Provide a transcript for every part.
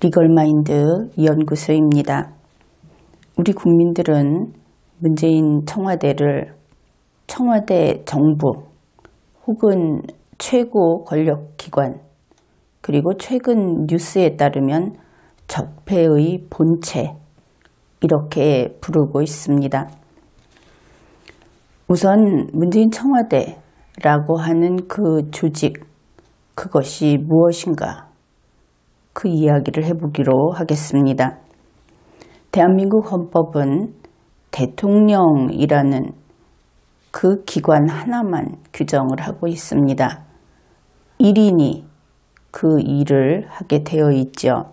리걸마인드 연구소입니다. 우리 국민들은 문재인 청와대를 청와대 정부 혹은 최고 권력기관 그리고 최근 뉴스에 따르면 적폐의 본체 이렇게 부르고 있습니다. 우선 문재인 청와대라고 하는 그 조직 그것이 무엇인가 그 이야기를 해보기로 하겠습니다. 대한민국 헌법은 대통령이라는 그 기관 하나만 규정을 하고 있습니다. 1인이 그 일을 하게 되어 있죠.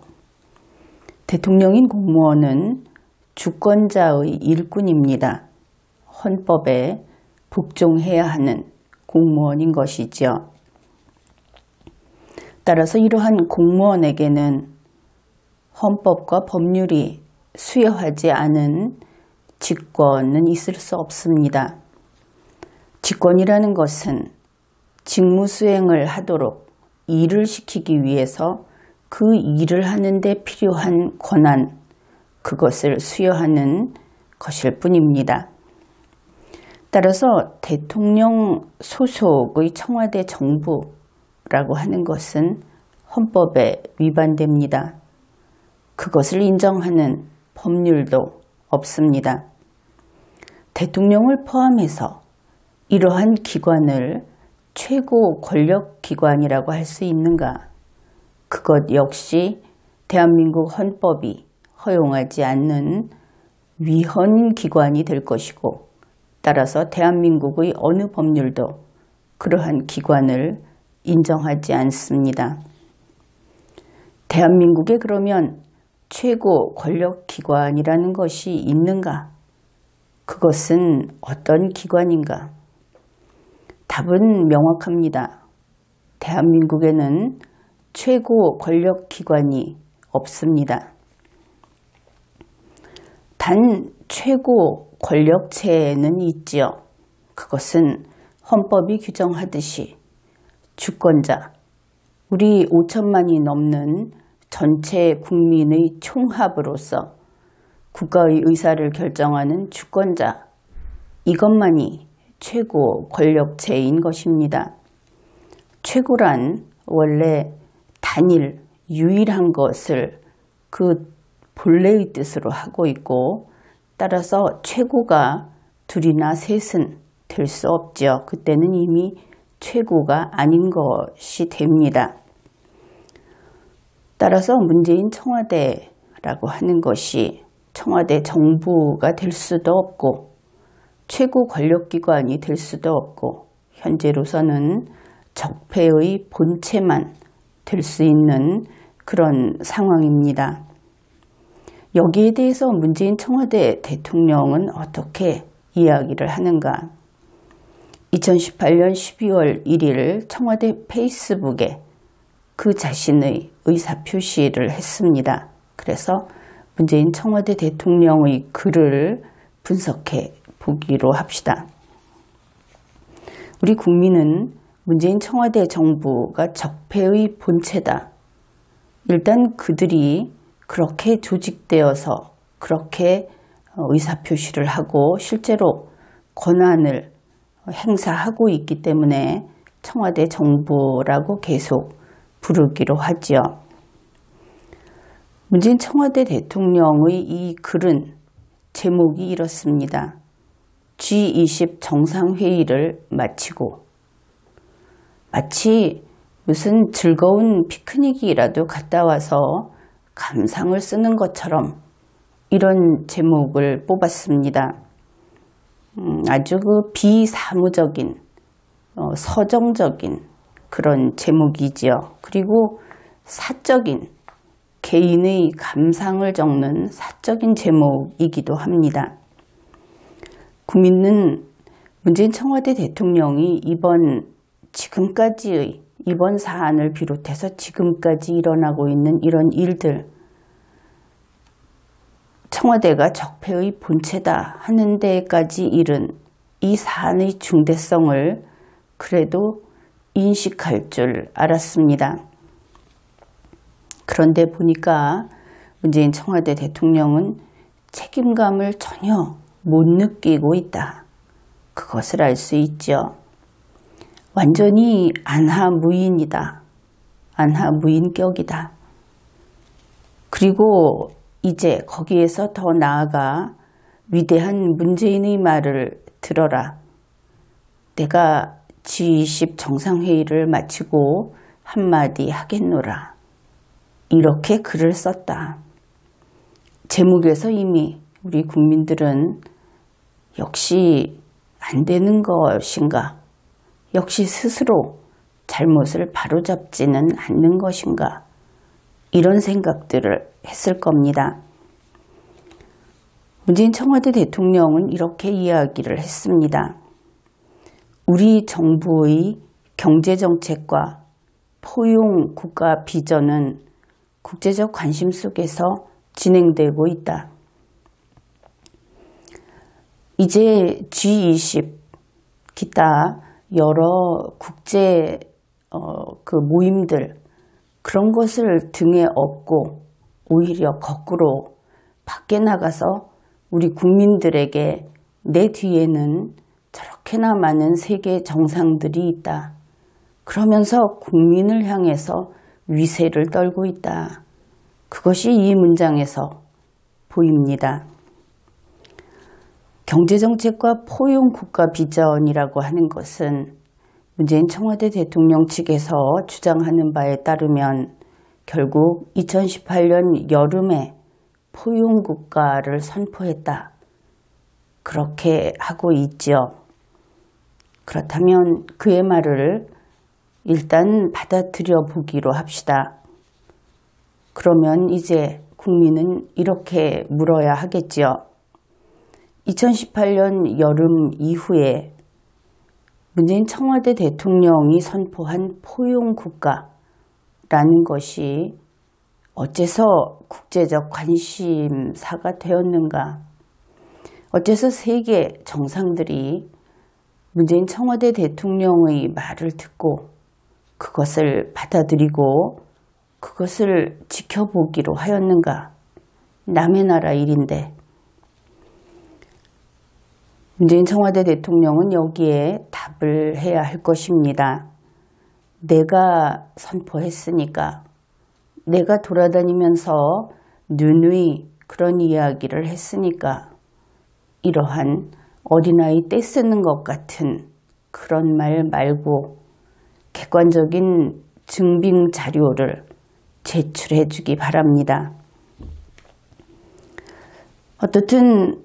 대통령인 공무원은 주권자의 일꾼입니다. 헌법에 복종해야 하는 공무원인 것이죠. 따라서 이러한 공무원에게는 헌법과 법률이 수여하지 않은 직권은 있을 수 없습니다. 직권이라는 것은 직무 수행을 하도록 일을 시키기 위해서 그 일을 하는 데 필요한 권한, 그것을 수여하는 것일 뿐입니다. 따라서 대통령 소속의 청와대 정부라고 하는 것은 헌법에 위반됩니다. 그것을 인정하는 법률도 없습니다. 대통령을 포함해서 이러한 기관을 최고 권력기관이라고 할 수 있는가? 그것 역시 대한민국 헌법이 허용하지 않는 위헌기관이 될 것이고 따라서 대한민국의 어느 법률도 그러한 기관을 인정하지 않습니다. 대한민국에 그러면 최고 권력기관이라는 것이 있는가? 그것은 어떤 기관인가? 답은 명확합니다. 대한민국에는 최고 권력기관이 없습니다. 단 최고 권력체는 있지요. 그것은 헌법이 규정하듯이 주권자, 우리 5천만이 넘는 전체 국민의 총합으로서 국가의 의사를 결정하는 주권자, 이것만이 최고 권력체인 것입니다. 최고란 원래 단일, 유일한 것을 그 본래의 뜻으로 하고 있고 따라서 최고가 둘이나 셋은 될 수 없죠. 그때는 이미 최고가 아닌 것이 됩니다. 따라서 문재인 청와대라고 하는 것이 청와대 정부가 될 수도 없고 최고 권력기관이 될 수도 없고 현재로서는 적폐의 본체만 될 수 있는 그런 상황입니다. 여기에 대해서 문재인 청와대 대통령은 어떻게 이야기를 하는가? 2018년 12월 1일 청와대 페이스북에 그 자신의 의사표시를 했습니다. 그래서 문재인 청와대 대통령의 글을 분석해 보기로 합시다. 우리 국민은 문재인 청와대 정부가 적폐의 본체다. 일단 그들이 그렇게 조직되어서 그렇게 의사표시를 하고 실제로 권한을 행사하고 있기 때문에 청와대 정부라고 계속 부르기로 하지요. 문재인 청와대 대통령의 이 글은 제목이 이렇습니다. G20 정상회의를 마치고 마치 무슨 즐거운 피크닉이라도 갔다 와서 감상을 쓰는 것처럼 이런 제목을 뽑았습니다. 아주 그 비사무적인 서정적인 그런 제목이지요. 그리고 사적인 개인의 감상을 적는 사적인 제목이기도 합니다. 국민은 문재인 청와대 대통령이 지금까지의 이번 사안을 비롯해서 지금까지 일어나고 있는 이런 일들, 청와대가 적폐의 본체다 하는 데까지 이른 이 사안의 중대성을 그래도 인식할 줄 알았습니다. 그런데 보니까 문재인 청와대 대통령은 책임감을 전혀 못 느끼고 있다. 그것을 알 수 있죠. 완전히 안하무인이다. 안하무인격이다. 그리고 이제 거기에서 더 나아가 위대한 문재인의 말을 들어라. 내가 G20 정상회의를 마치고 한마디 하겠노라. 이렇게 글을 썼다. 제목에서 이미 우리 국민들은 역시 안 되는 것인가? 역시 스스로 잘못을 바로잡지는 않는 것인가? 이런 생각들을 했을 겁니다. 문재인 청와대 대통령은 이렇게 이야기를 했습니다. 우리 정부의 경제정책과 포용 국가 비전은 국제적 관심 속에서 진행되고 있다. 이제 G20 기타 여러 국제 모임들 그런 것을 등에 업고 오히려 거꾸로 밖에 나가서 우리 국민들에게 내 뒤에는 저렇게나 많은 세계 정상들이 있다. 그러면서 국민을 향해서 위세를 떨고 있다. 그것이 이 문장에서 보입니다. 경제정책과 포용 국가 비전이라고 하는 것은 문재인 청와대 대통령 측에서 주장하는 바에 따르면 결국 2018년 여름에 포용 국가를 선포했다. 그렇게 하고 있죠. 그렇다면 그의 말을 일단 받아들여 보기로 합시다. 그러면 이제 국민은 이렇게 물어야 하겠지요. 2018년 여름 이후에 문재인 청와대 대통령이 선포한 포용국가라는 것이 어째서 국제적 관심사가 되었는가? 어째서 세계 정상들이 문재인 청와대 대통령의 말을 듣고 그것을 받아들이고 그것을 지켜보기로 하였는가? 남의 나라 일인데. 문재인 청와대 대통령은 여기에 답을 해야 할 것입니다. 내가 선포했으니까, 내가 돌아다니면서 누누이 그런 이야기를 했으니까 이러한 어린아이 떼쓰는 것 같은 그런 말 말고 객관적인 증빙 자료를 제출해 주기 바랍니다. 어떻든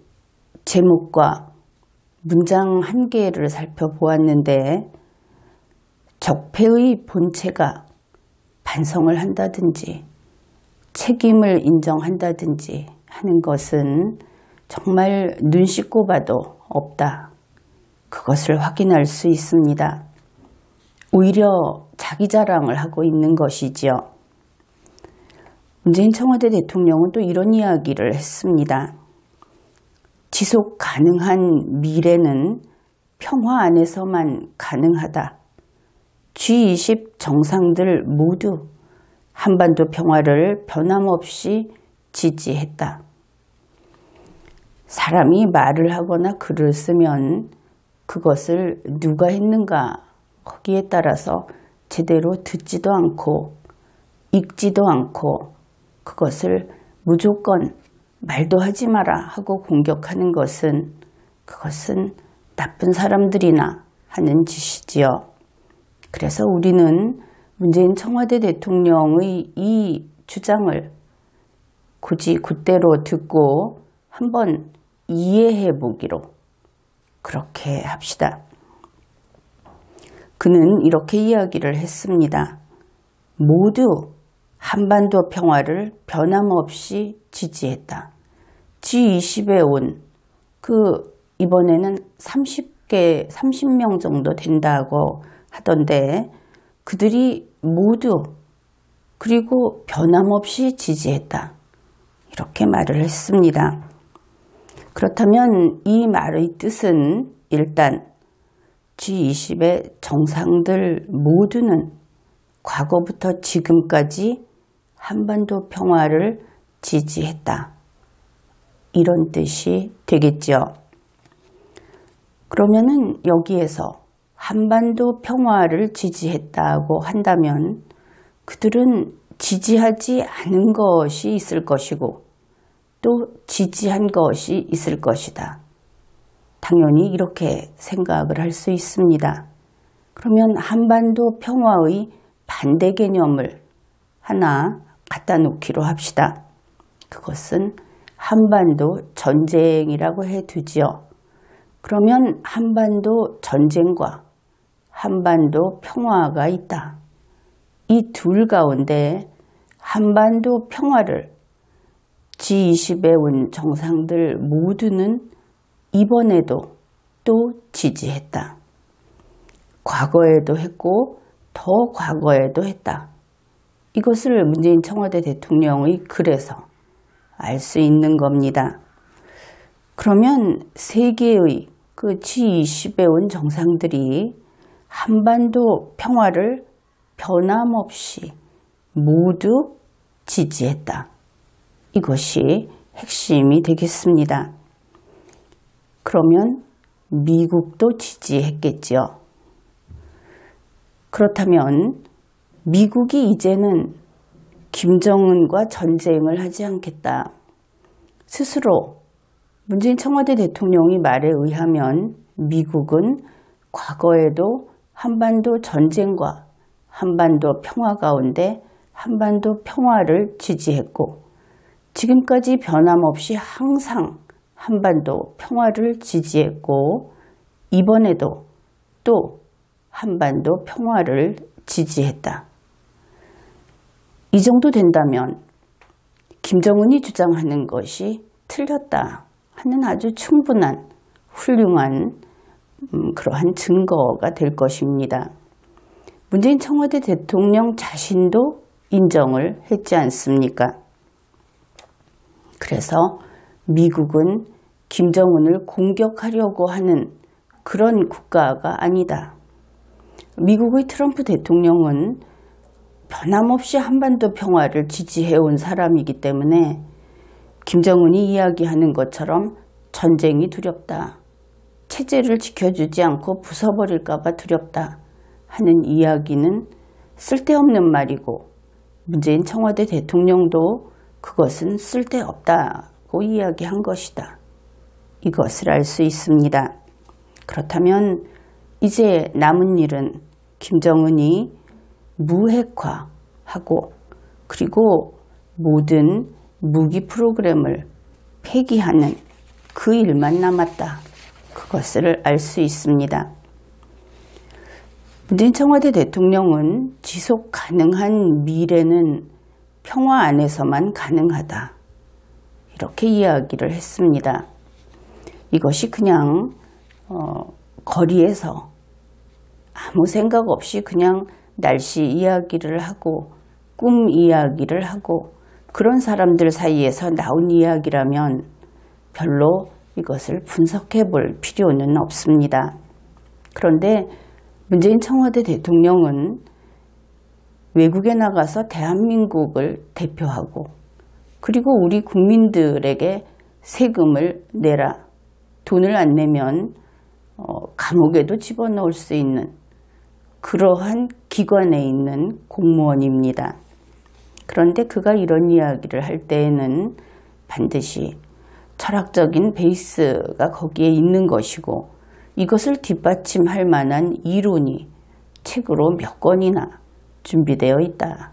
제목과 문장 한 개를 살펴보았는데 적폐의 본체가 반성을 한다든지 책임을 인정한다든지 하는 것은 정말 눈 씻고 봐도 없다. 그것을 확인할 수 있습니다. 오히려 자기 자랑을 하고 있는 것이지요. 문재인 청와대 대통령은 또 이런 이야기를 했습니다. 지속 가능한 미래는 평화 안에서만 가능하다. G20 정상들 모두 한반도 평화를 변함없이 지지했다. 사람이 말을 하거나 글을 쓰면 그것을 누가 했는가 거기에 따라서 제대로 듣지도 않고 읽지도 않고 그것을 무조건 말도 하지 마라 하고 공격하는 것은 그것은 나쁜 사람들이나 하는 짓이지요. 그래서 우리는 문재인 청와대 대통령의 이 주장을 굳이 그대로 듣고 한번 이해해 보기로 그렇게 합시다. 그는 이렇게 이야기를 했습니다. 모두 한반도 평화를 변함없이 지지했다. G20에 온 이번에는 30명 정도 된다고 하던데 그들이 모두 그리고 변함없이 지지했다. 이렇게 말을 했습니다. 그렇다면 이 말의 뜻은 일단 G20의 정상들 모두는 과거부터 지금까지 한반도 평화를 지지했다. 이런 뜻이 되겠죠. 그러면은 여기에서 한반도 평화를 지지했다고 한다면 그들은 지지하지 않은 것이 있을 것이고 또 지지한 것이 있을 것이다. 당연히 이렇게 생각을 할 수 있습니다. 그러면 한반도 평화의 반대 개념을 하나 갖다 놓기로 합시다. 그것은 한반도 전쟁이라고 해두지요. 그러면 한반도 전쟁과 한반도 평화가 있다. 이 둘 가운데 한반도 평화를 G20에 온 정상들 모두는 이번에도 또 지지했다. 과거에도 했고 더 과거에도 했다. 이것을 문재인 청와대 대통령의 글에서 알 수 있는 겁니다. 그러면 세계의 그 G20에 온 정상들이 한반도 평화를 변함없이 모두 지지했다. 이것이 핵심이 되겠습니다. 그러면 미국도 지지했겠지요. 그렇다면 미국이 이제는 김정은과 전쟁을 하지 않겠다. 스스로 문재인 청와대 대통령이 말에 의하면 미국은 과거에도 한반도 전쟁과 한반도 평화 가운데 한반도 평화를 지지했고 지금까지 변함없이 항상 한반도 평화를 지지했고 이번에도 또 한반도 평화를 지지했다. 이 정도 된다면 김정은이 주장하는 것이 틀렸다 하는 아주 충분한 훌륭한 그러한 증거가 될 것입니다. 문재인 청와대 대통령 자신도 인정을 했지 않습니까? 그래서 미국은 김정은을 공격하려고 하는 그런 국가가 아니다. 미국의 트럼프 대통령은 변함없이 한반도 평화를 지지해온 사람이기 때문에 김정은이 이야기하는 것처럼 전쟁이 두렵다. 체제를 지켜주지 않고 부숴버릴까 봐 두렵다 하는 이야기는 쓸데없는 말이고 문재인 청와대 대통령도 그것은 쓸데없다고 이야기한 것이다. 이것을 알 수 있습니다. 그렇다면 이제 남은 일은 김정은이 무핵화하고 그리고 모든 무기 프로그램을 폐기하는 그 일만 남았다. 그것을 알 수 있습니다. 문재인 청와대 대통령은 지속 가능한 미래는 평화 안에서만 가능하다. 이렇게 이야기를 했습니다. 이것이 그냥 거리에서 아무 생각 없이 그냥 날씨 이야기를 하고 꿈 이야기를 하고 그런 사람들 사이에서 나온 이야기라면 별로 이것을 분석해 볼 필요는 없습니다. 그런데 문재인 청와대 대통령은 외국에 나가서 대한민국을 대표하고 그리고 우리 국민들에게 세금을 내라. 돈을 안 내면 감옥에도 집어넣을 수 있는 그러한 기관에 있는 공무원입니다. 그런데 그가 이런 이야기를 할 때에는 반드시 철학적인 베이스가 거기에 있는 것이고 이것을 뒷받침할 만한 이론이 책으로 몇 권이나 준비되어 있다.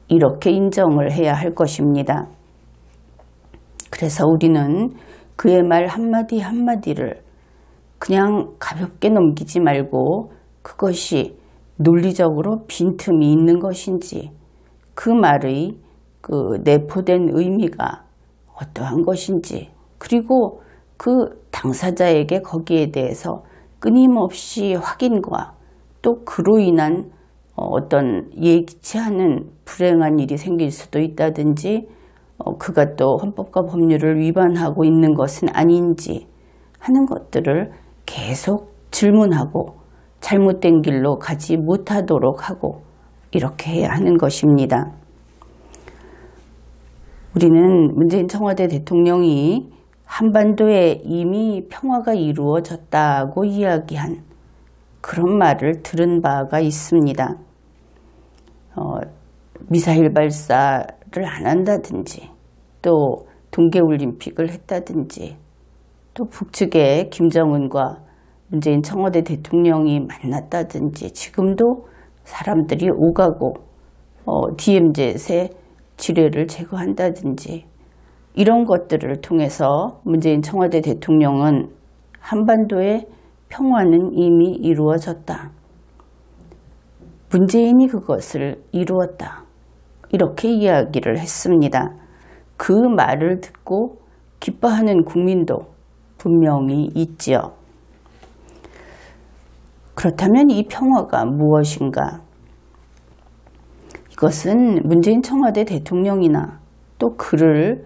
이렇게 인정을 해야 할 것입니다. 그래서 우리는 그의 말 한마디 한마디를 그냥 가볍게 넘기지 말고 그것이 논리적으로 빈틈이 있는 것인지 그 말의 그 내포된 의미가 어떠한 것인지 그리고 그 당사자에게 거기에 대해서 끊임없이 확인과 또 그로 인한 어떤 예기치 않은 불행한 일이 생길 수도 있다든지 그가 또 헌법과 법률을 위반하고 있는 것은 아닌지 하는 것들을 계속 질문하고 잘못된 길로 가지 못하도록 하고 이렇게 해야 하는 것입니다. 우리는 문재인 청와대 대통령이 한반도에 이미 평화가 이루어졌다고 이야기한 그런 말을 들은 바가 있습니다. 미사일 발사를 안 한다든지 또 동계올림픽을 했다든지 또 북측에 김정은과 문재인 청와대 대통령이 만났다든지 지금도 사람들이 오가고 DMZ의 지뢰를 제거한다든지 이런 것들을 통해서 문재인 청와대 대통령은 한반도의 평화는 이미 이루어졌다. 문재인이 그것을 이루었다. 이렇게 이야기를 했습니다. 그 말을 듣고 기뻐하는 국민도 분명히 있지요. 그렇다면 이 평화가 무엇인가? 이것은 문재인 청와대 대통령이나 또 그를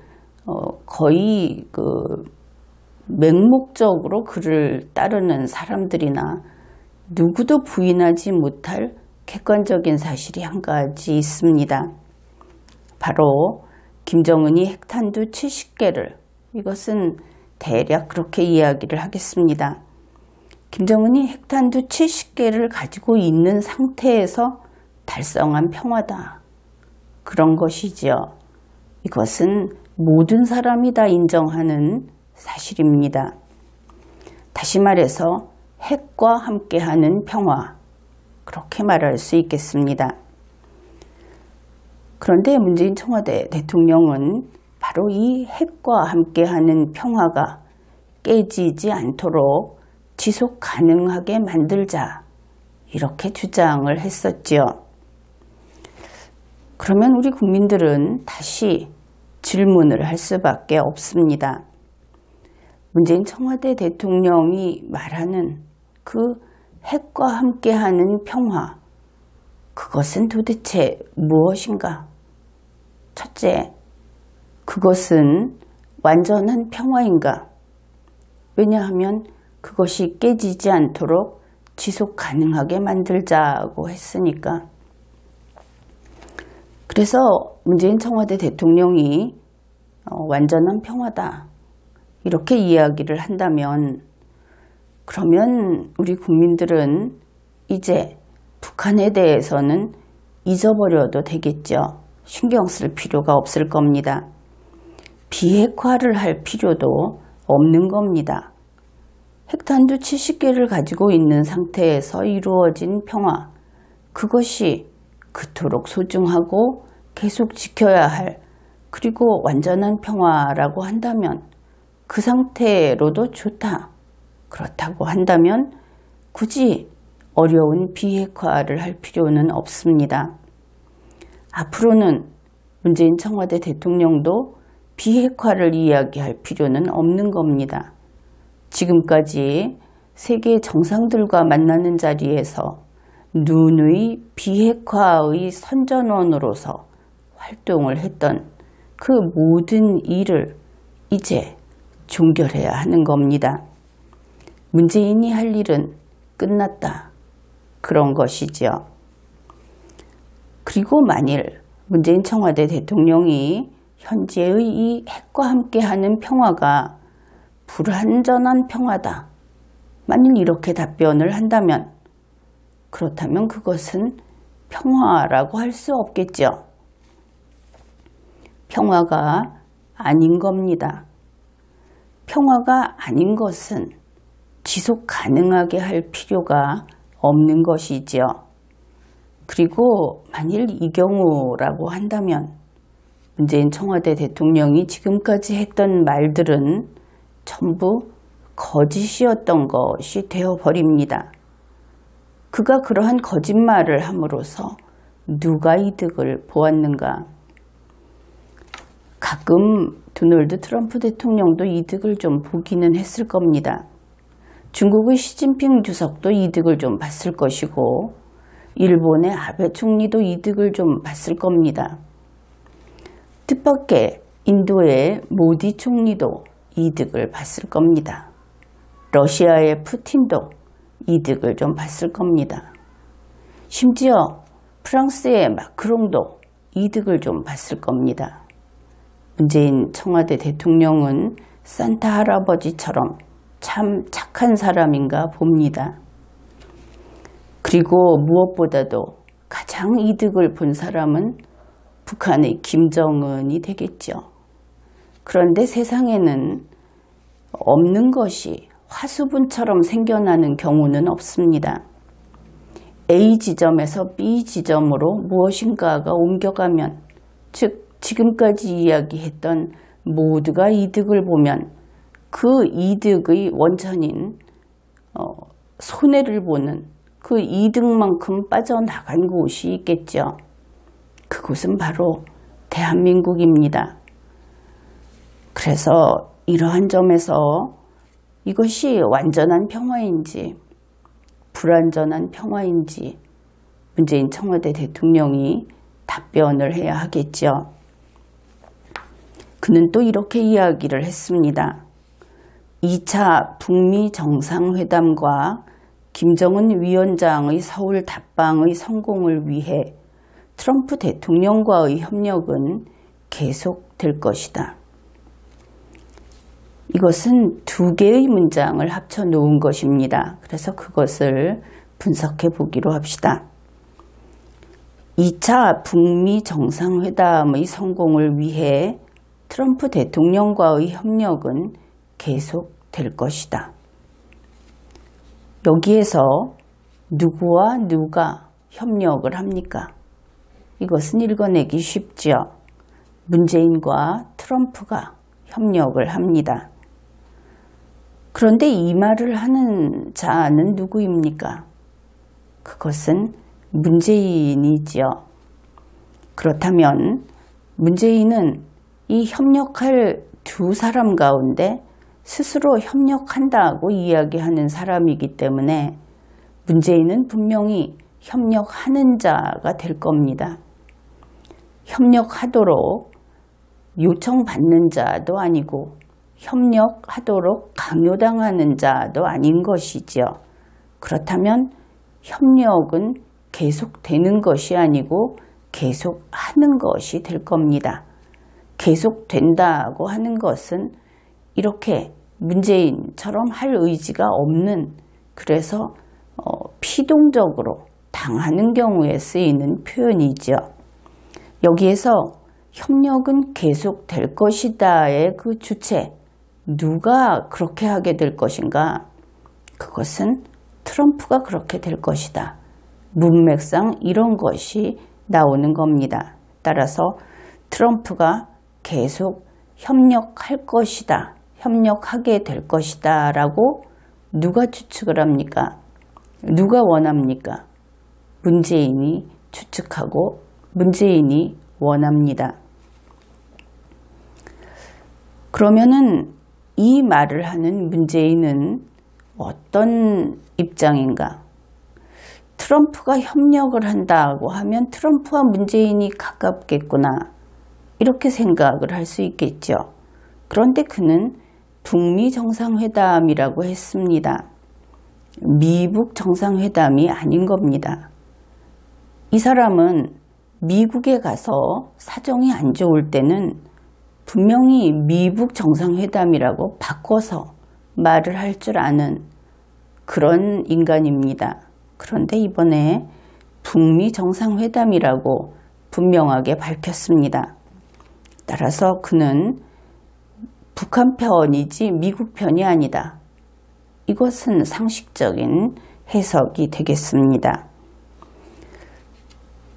거의 맹목적으로 그를 따르는 사람들이나 누구도 부인하지 못할 객관적인 사실이 한 가지 있습니다. 바로 김정은이 핵탄두 70개를, 이것은 대략 그렇게 이야기를 하겠습니다. 김정은이 핵탄두 70개를 가지고 있는 상태에서 달성한 평화다. 그런 것이지요. 이것은 모든 사람이 다 인정하는 사실입니다. 다시 말해서 핵과 함께하는 평화, 그렇게 말할 수 있겠습니다. 그런데 문재인 청와대 대통령은 바로 이 핵과 함께하는 평화가 깨지지 않도록 지속 가능하게 만들자, 이렇게 주장을 했었지요. 그러면 우리 국민들은 다시 질문을 할 수밖에 없습니다. 문재인 청와대 대통령이 말하는 그 핵과 함께하는 평화, 그것은 도대체 무엇인가? 첫째, 그것은 완전한 평화인가? 왜냐하면 그것이 깨지지 않도록 지속 가능하게 만들자고 했으니까. 그래서 문재인 청와대 대통령이 완전한 평화다, 이렇게 이야기를 한다면, 그러면 우리 국민들은 이제 북한에 대해서는 잊어버려도 되겠죠. 신경 쓸 필요가 없을 겁니다. 비핵화를 할 필요도 없는 겁니다. 핵탄두 70개를 가지고 있는 상태에서 이루어진 평화, 그것이 그토록 소중하고 계속 지켜야 할, 그리고 완전한 평화라고 한다면 그 상태로도 좋다. 그렇다고 한다면 굳이 어려운 비핵화를 할 필요는 없습니다. 앞으로는 문재인 청와대 대통령도 비핵화를 이야기할 필요는 없는 겁니다. 지금까지 세계 정상들과 만나는 자리에서 누누이 비핵화의 선전원으로서 활동을 했던 그 모든 일을 이제 종결해야 하는 겁니다. 문재인이 할 일은 끝났다. 그런 것이지요. 그리고 만일 문재인 청와대 대통령이 현재의 이 핵과 함께하는 평화가 불완전한 평화다. 만일 이렇게 답변을 한다면, 그렇다면 그것은 평화라고 할 수 없겠죠. 평화가 아닌 겁니다. 평화가 아닌 것은 지속 가능하게 할 필요가 없는 것이지요. 그리고 만일 이 경우라고 한다면 문재인 청와대 대통령이 지금까지 했던 말들은 전부 거짓이었던 것이 되어버립니다. 그가 그러한 거짓말을 함으로써 누가 이득을 보았는가? 가끔 도널드 트럼프 대통령도 이득을 좀 보기는 했을 겁니다. 중국의 시진핑 주석도 이득을 좀 봤을 것이고, 일본의 아베 총리도 이득을 좀 봤을 겁니다. 뜻밖의 인도의 모디 총리도 이득을 봤을 겁니다. 러시아의 푸틴도 이득을 좀 봤을 겁니다. 심지어 프랑스의 마크롱도 이득을 좀 봤을 겁니다. 문재인 청와대 대통령은 산타 할아버지처럼 참 착한 사람인가 봅니다. 그리고 무엇보다도 가장 이득을 본 사람은 북한의 김정은이 되겠죠. 그런데 세상에는 없는 것이 화수분처럼 생겨나는 경우는 없습니다. A 지점에서 B 지점으로 무엇인가가 옮겨가면, 즉 지금까지 이야기했던 모두가 이득을 보면 그 이득의 원천인 손해를 보는 그 이득만큼 빠져나간 곳이 있겠죠. 그곳은 바로 대한민국입니다. 그래서 이러한 점에서 이것이 완전한 평화인지 불완전한 평화인지 문재인 청와대 대통령이 답변을 해야 하겠죠. 그는 또 이렇게 이야기를 했습니다. 2차 북미 정상회담과 김정은 위원장의 서울 답방의 성공을 위해 트럼프 대통령과의 협력은 계속될 것이다. 이것은 두 개의 문장을 합쳐 놓은 것입니다. 그래서 그것을 분석해 보기로 합시다. 2차 북미 정상회담의 성공을 위해 트럼프 대통령과의 협력은 계속될 것이다. 여기에서 누구와 누가 협력을 합니까? 이것은 읽어내기 쉽죠. 문재인과 트럼프가 협력을 합니다. 그런데 이 말을 하는 자는 누구입니까? 그것은 문재인이지요. 그렇다면 문재인은 이 협력할 두 사람 가운데 스스로 협력한다고 이야기하는 사람이기 때문에 문재인은 분명히 협력하는 자가 될 겁니다. 협력하도록 요청받는 자도 아니고 협력하도록 강요당하는 자도 아닌 것이지요. 그렇다면 협력은 계속되는 것이 아니고 계속하는 것이 될 겁니다. 계속된다고 하는 것은 이렇게 문재인처럼 할 의지가 없는, 그래서 피동적으로 당하는 경우에 쓰이는 표현이죠. 여기에서 협력은 계속될 것이다의 그 주체, 누가 그렇게 하게 될 것인가? 그것은 트럼프가 그렇게 될 것이다. 문맥상 이런 것이 나오는 겁니다. 따라서 트럼프가 계속 협력할 것이다, 협력하게 될 것이다 라고 누가 추측을 합니까? 누가 원합니까? 문재인이 추측하고 문재인이 원합니다. 그러면은 이 말을 하는 문재인은 어떤 입장인가? 트럼프가 협력을 한다고 하면 트럼프와 문재인이 가깝겠구나, 이렇게 생각을 할 수 있겠죠. 그런데 그는 북미 정상회담이라고 했습니다. 미북 정상회담이 아닌 겁니다. 이 사람은 미국에 가서 사정이 안 좋을 때는 분명히 미북 정상회담이라고 바꿔서 말을 할 줄 아는 그런 인간입니다. 그런데 이번에 북미 정상회담이라고 분명하게 밝혔습니다. 따라서 그는 북한 편이지 미국 편이 아니다. 이것은 상식적인 해석이 되겠습니다.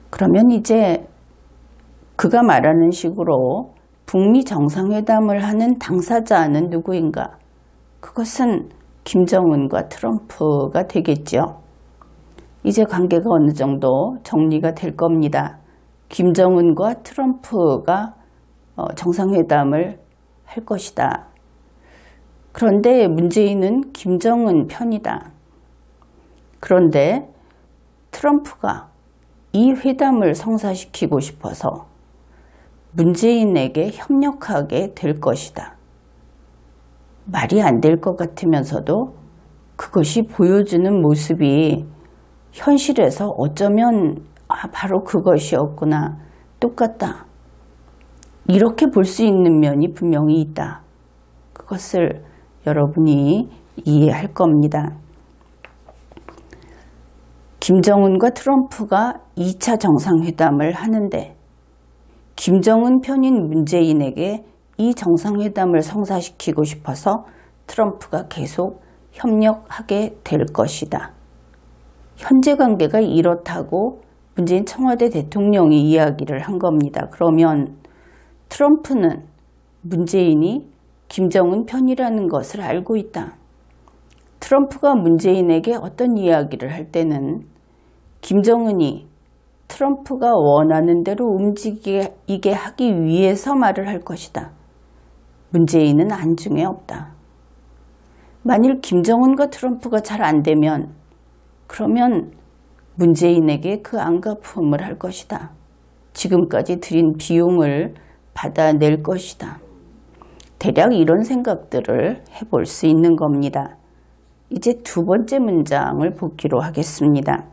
그러면 이제 그가 말하는 식으로 북미 정상회담을 하는 당사자는 누구인가? 그것은 김정은과 트럼프가 되겠죠. 이제 관계가 어느 정도 정리가 될 겁니다. 김정은과 트럼프가 정상회담을 할 것이다. 그런데 문재인은 김정은 편이다. 그런데 트럼프가 이 회담을 성사시키고 싶어서 문재인에게 협력하게 될 것이다. 말이 안 될 것 같으면서도 그것이 보여주는 모습이 현실에서 어쩌면 바로 그것이었구나, 똑같다, 이렇게 볼 수 있는 면이 분명히 있다. 그것을 여러분이 이해할 겁니다. 김정은과 트럼프가 2차 정상회담을 하는데 김정은 편인 문재인에게 이 정상회담을 성사시키고 싶어서 트럼프가 계속 협력하게 될 것이다. 현재 관계가 이렇다고 문재인 청와대 대통령이 이야기를 한 겁니다. 그러면 트럼프는 문재인이 김정은 편이라는 것을 알고 있다. 트럼프가 문재인에게 어떤 이야기를 할 때는 김정은이 트럼프가 원하는 대로 움직이게 하기 위해서 말을 할 것이다. 문재인은 안중에 없다. 만일 김정은과 트럼프가 잘 안 되면 그러면 문재인에게 그 안갚음을 할 것이다. 지금까지 들인 비용을 받아낼 것이다. 대략 이런 생각들을 해볼 수 있는 겁니다. 이제 두 번째 문장을 보기로 하겠습니다.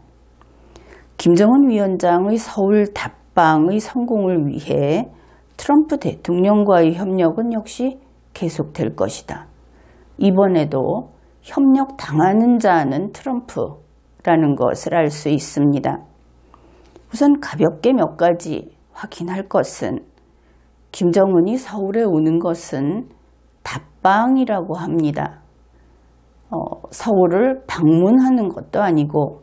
김정은 위원장의 서울 답방의 성공을 위해 트럼프 대통령과의 협력은 역시 계속될 것이다. 이번에도 협력 당하는 자는 트럼프라는 것을 알 수 있습니다. 우선 가볍게 몇 가지 확인할 것은 김정은이 서울에 오는 것은 답방이라고 합니다. 서울을 방문하는 것도 아니고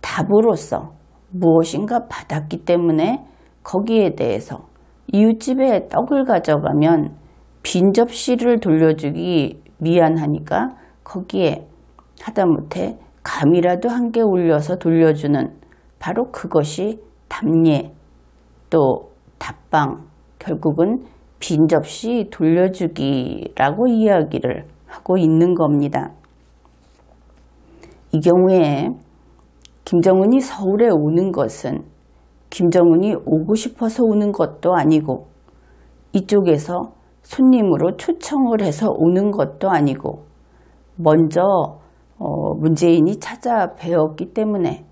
답으로서 무엇인가 받았기 때문에 거기에 대해서 이웃집에 떡을 가져가면 빈 접시를 돌려주기 미안하니까 거기에 하다못해 감이라도 한 개 올려서 돌려주는 바로 그것이 답례 또 답방, 결국은 빈 접시 돌려주기라고 이야기를 하고 있는 겁니다. 이 경우에 김정은이 서울에 오는 것은 김정은이 오고 싶어서 오는 것도 아니고 이쪽에서 손님으로 초청을 해서 오는 것도 아니고 먼저 문재인이 찾아뵈었기 때문에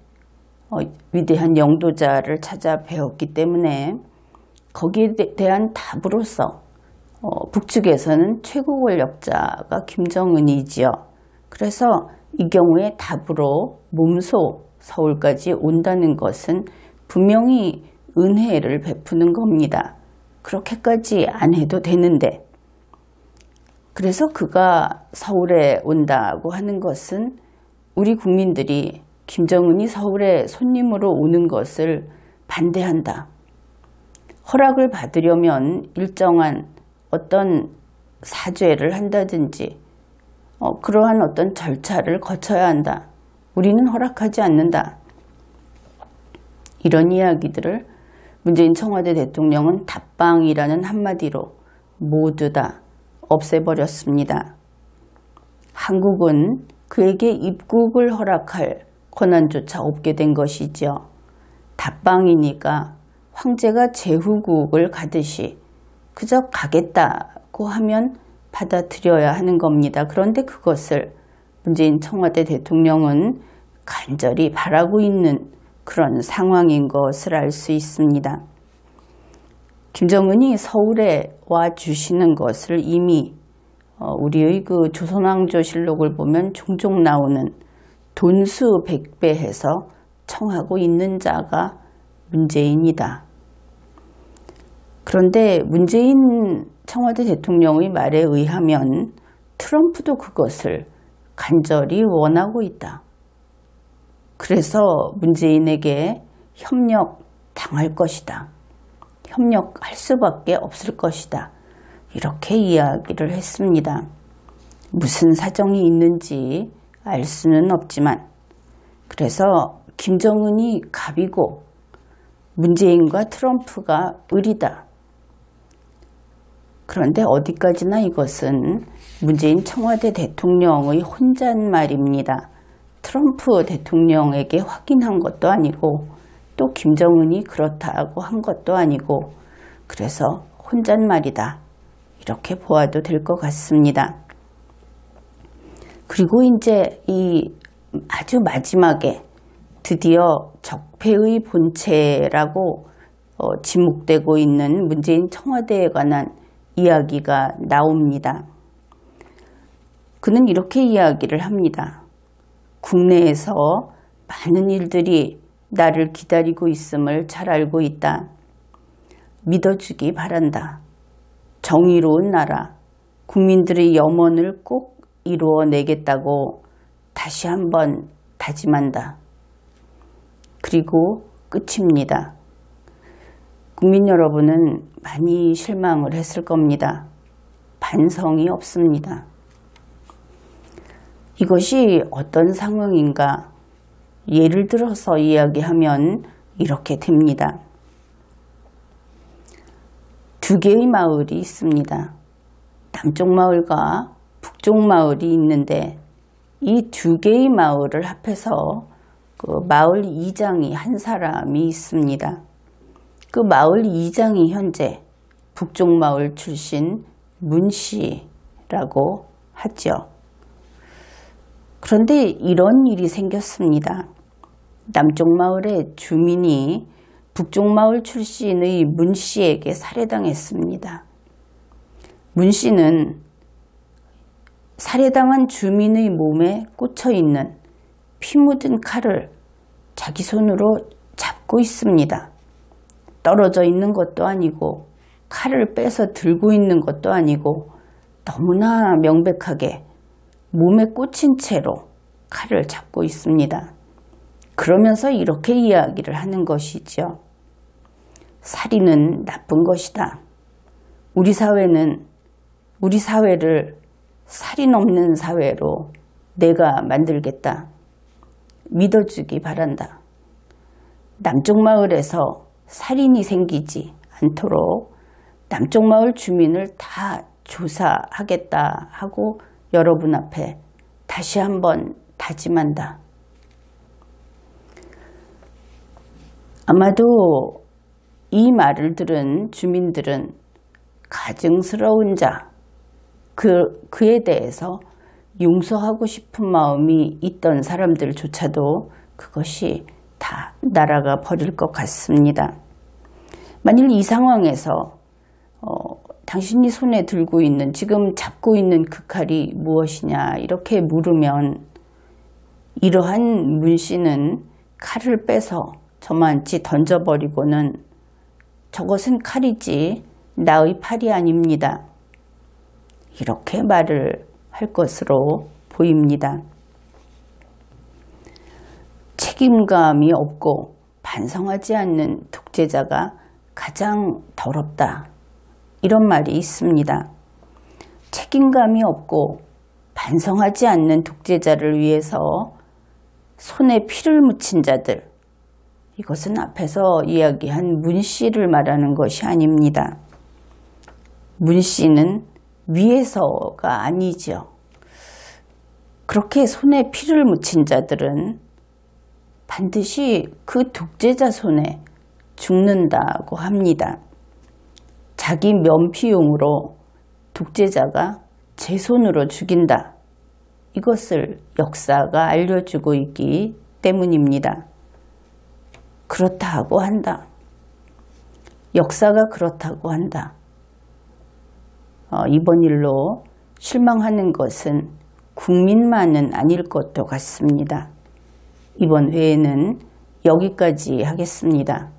위대한 영도자를 찾아뵈었기 때문에 거기에 대한 답으로서 북측에서는 최고 권력자가 김정은이지요. 그래서 이 경우에 답으로 몸소 서울까지 온다는 것은 분명히 은혜를 베푸는 겁니다. 그렇게까지 안 해도 되는데 그래서 그가 서울에 온다고 하는 것은 우리 국민들이 김정은이 서울에 손님으로 오는 것을 반대한다. 허락을 받으려면 일정한 어떤 사죄를 한다든지 그러한 어떤 절차를 거쳐야 한다. 우리는 허락하지 않는다. 이런 이야기들을 문재인 청와대 대통령은 답방이라는 한마디로 모두 다 없애버렸습니다. 한국은 그에게 입국을 허락할 권한조차 없게 된 것이죠. 답방이니까 황제가 제후국을 가듯이 그저 가겠다고 하면 받아들여야 하는 겁니다. 그런데 그것을 문재인 청와대 대통령은 간절히 바라고 있는 그런 상황인 것을 알 수 있습니다. 김정은이 서울에 와 주시는 것을 이미 우리의 그 조선왕조실록을 보면 종종 나오는 돈수 백배해서 청하고 있는 자가 문재인이다. 그런데 문재인 청와대 대통령의 말에 의하면 트럼프도 그것을 간절히 원하고 있다. 그래서 문재인에게 협력 당할 것이다. 협력할 수밖에 없을 것이다. 이렇게 이야기를 했습니다. 무슨 사정이 있는지 알 수는 없지만 그래서 김정은이 갑이고 문재인과 트럼프가 을이다. 그런데 어디까지나 이것은 문재인 청와대 대통령의 혼잣말입니다. 트럼프 대통령에게 확인한 것도 아니고 또 김정은이 그렇다고 한 것도 아니고 그래서 혼잣말이다. 이렇게 보아도 될 것 같습니다. 그리고 이제 이 아주 마지막에 드디어 적폐의 본체라고 지목되고 있는 문재인 청와대에 관한 이야기가 나옵니다. 그는 이렇게 이야기를 합니다. 국내에서 많은 일들이 나를 기다리고 있음을 잘 알고 있다. 믿어주기 바란다. 정의로운 나라, 국민들의 염원을 꼭 이루어내겠다고 다시 한번 다짐한다. 그리고 끝입니다. 국민 여러분은 많이 실망을 했을 겁니다. 반성이 없습니다. 이것이 어떤 상황인가? 예를 들어서 이야기하면 이렇게 됩니다. 두 개의 마을이 있습니다. 남쪽 마을과 북쪽 마을이 있는데 이 두 개의 마을을 합해서 그 마을 이장이 한 사람이 있습니다. 그 마을 이장이 현재 북쪽 마을 출신 문씨라고 하죠. 그런데 이런 일이 생겼습니다. 남쪽 마을의 주민이 북쪽 마을 출신의 문씨에게 살해당했습니다. 문씨는 살해당한 주민의 몸에 꽂혀 있는 피 묻은 칼을 자기 손으로 잡고 있습니다. 떨어져 있는 것도 아니고 칼을 빼서 들고 있는 것도 아니고 너무나 명백하게 몸에 꽂힌 채로 칼을 잡고 있습니다. 그러면서 이렇게 이야기를 하는 것이죠. 살인은 나쁜 것이다. 우리 사회를 살인 없는 사회로 내가 만들겠다. 믿어주기 바란다. 남쪽 마을에서 살인이 생기지 않도록 남쪽 마을 주민을 다 조사하겠다 하고 여러분 앞에 다시 한번 다짐한다. 아마도 이 말을 들은 주민들은 가증스러운 자, 그에 대해서 용서하고 싶은 마음이 있던 사람들조차도 그것이 다 날아가 버릴 것 같습니다. 만일 이 상황에서 당신이 손에 들고 있는, 지금 잡고 있는 그 칼이 무엇이냐 이렇게 물으면 이러한 문씨는 칼을 빼서 저만치 던져버리고는 저것은 칼이지 나의 팔이 아닙니다. 이렇게 말을 할 것으로 보입니다. 책임감이 없고 반성하지 않는 독재자가 가장 더럽다. 이런 말이 있습니다. 책임감이 없고 반성하지 않는 독재자를 위해서 손에 피를 묻힌 자들, 이것은 앞에서 이야기한 문씨를 말하는 것이 아닙니다. 문씨는 위에서가 아니죠. 그렇게 손에 피를 묻힌 자들은 반드시 그 독재자 손에 죽는다고 합니다. 자기 면피용으로 독재자가 제 손으로 죽인다. 이것을 역사가 알려주고 있기 때문입니다. 그렇다고 한다. 역사가 그렇다고 한다. 이번 일로 실망하는 것은 국민만은 아닐 것도 같습니다. 이번 회에는 여기까지 하겠습니다.